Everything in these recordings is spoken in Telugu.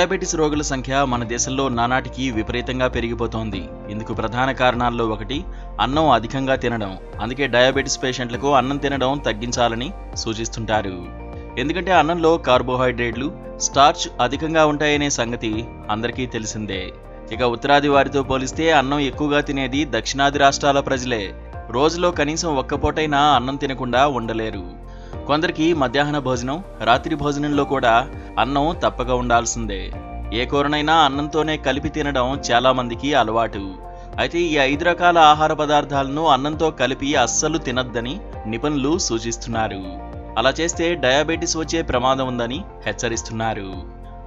డయాబెటిస్ రోగుల సంఖ్య మన దేశంలో నానాటికి విపరీతంగా పెరిగిపోతోంది. ఇందుకు ప్రధాన కారణాల్లో ఒకటి అన్నం అధికంగా తినడం. అందుకే డయాబెటిస్ పేషెంట్లకు అన్నం తినడం తగ్గించాలని సూచిస్తుంటారు. ఎందుకంటే అన్నంలో కార్బోహైడ్రేట్లు, స్టార్చ్ అధికంగా ఉంటాయనే సంగతి అందరికీ తెలిసిందే. ఇక ఉత్తరాది వారితో పోలిస్తే అన్నం ఎక్కువగా తినేది దక్షిణాది రాష్ట్రాల ప్రజలే. రోజులో కనీసం ఒక్క పూటైనా అన్నం తినకుండా ఉండలేరు. కొందరికి మధ్యాహ్న భోజనం, రాత్రి భోజనంలో కూడా అన్నం తప్పక ఉండాల్సిందే. ఏ కూరనైనా అన్నంతోనే కలిపి తినడం చాలా మందికి అలవాటు. అయితే ఈ 5 రకాల ఆహార పదార్థాలను అన్నంతో కలిపి అస్సలు తినొద్దని నిపుణులు సూచిస్తున్నారు. అలా చేస్తే డయాబెటిస్ వచ్చే ప్రమాదం ఉందని హెచ్చరిస్తున్నారు.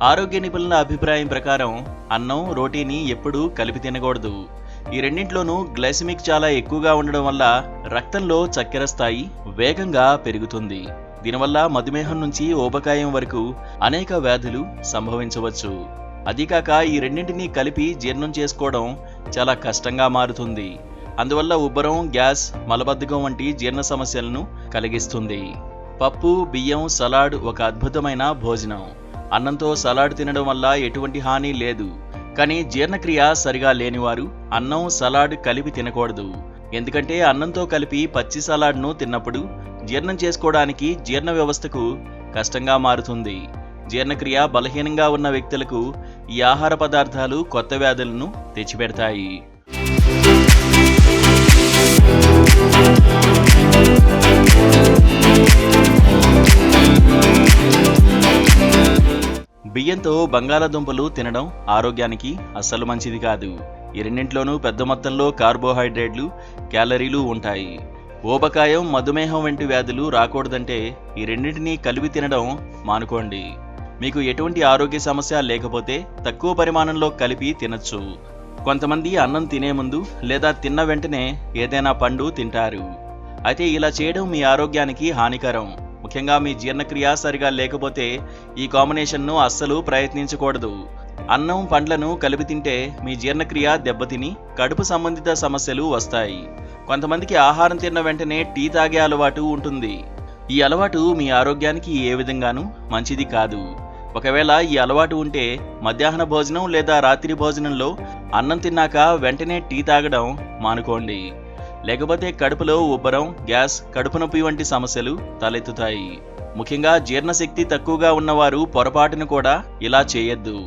ఆరోగ్య నిపుణుల అభిప్రాయం ప్రకారం అన్నం, రోటీని ఎప్పుడూ కలిపి తినకూడదు. ఈ రెండింటిలోనూ గ్లైసెమిక్ చాలా ఎక్కువగా ఉండడం వల్ల రక్తంలో చక్కెర స్థాయి వేగంగా పెరుగుతుంది. దీనివల్ల మధుమేహం నుంచి ఊబకాయం వరకు అనేక వ్యాధులు సంభవించవచ్చు. అదీకాక ఈ రెండింటినీ కలిపి జీర్ణం చేసుకోవడం చాలా కష్టంగా మారుతుంది. అందువల్ల ఉబ్బరం, గ్యాస్, మలబద్ధకం వంటి జీర్ణ సమస్యలను కలిగిస్తుంది. పప్పు, బియ్యం, సలాడ్ ఒక అద్భుతమైన భోజనం. అన్నంతో సలాడ్ తినడం వల్ల ఎటువంటి హాని లేదు. కానీ జీర్ణక్రియ సరిగా లేనివారు అన్నం, సలాడ్ కలిపి తినకూడదు. ఎందుకంటే అన్నంతో కలిపి పచ్చి సలాడ్ను తిన్నప్పుడు జీర్ణం చేసుకోవడానికి జీర్ణ వ్యవస్థకు కష్టంగా మారుతుంది. జీర్ణక్రియ బలహీనంగా ఉన్న వ్యక్తులకు ఈ ఆహార పదార్థాలు కొత్త వ్యాధులను తెచ్చిపెడతాయి. బియ్యంతో బంగాళాదుంపలు తినడం ఆరోగ్యానికి అస్సలు మంచిది కాదు. ఈ రెండింటిలోనూ పెద్ద మొత్తంలో కార్బోహైడ్రేట్లు, క్యాలరీలు ఉంటాయి. ఊబకాయం, మధుమేహం వంటి వ్యాధులు రాకూడదంటే ఈ రెండింటినీ కలిపి తినడం మానుకోండి. మీకు ఎటువంటి ఆరోగ్య సమస్య లేకపోతే తక్కువ పరిమాణంలో కలిపి తినచ్చు. కొంతమంది అన్నం తినే ముందు లేదా తిన్న వెంటనే ఏదైనా పండు తింటారు. అయితే ఇలా చేయడం మీ ఆరోగ్యానికి హానికరం. ముఖ్యంగా మీ జీర్ణక్రియ సరిగా లేకపోతే ఈ కాంబినేషన్ను అస్సలు ప్రయత్నించకూడదు. అన్నం, పండ్లను కలిపి తింటే మీ జీర్ణక్రియ దెబ్బతిని కడుపు సంబంధిత సమస్యలు వస్తాయి. కొంతమందికి ఆహారం తిన్న వెంటనే టీ తాగే అలవాటు ఉంటుంది. ఈ అలవాటు మీ ఆరోగ్యానికి ఏ విధంగానూ మంచిది కాదు. ఒకవేళ ఈ అలవాటు ఉంటే మధ్యాహ్న భోజనం లేదా రాత్రి భోజనంలో అన్నం తిన్నాక వెంటనే టీ తాగడం మానుకోండి. లేకపోతే కడుపులో ఉబ్బరం, గ్యాస్, కడుపు నొప్పి వంటి సమస్యలు తలెత్తుతాయి. ముఖ్యంగా జీర్ణశక్తి తక్కువగా ఉన్నవారు పొరపాటును కూడా ఇలా చేయొద్దు.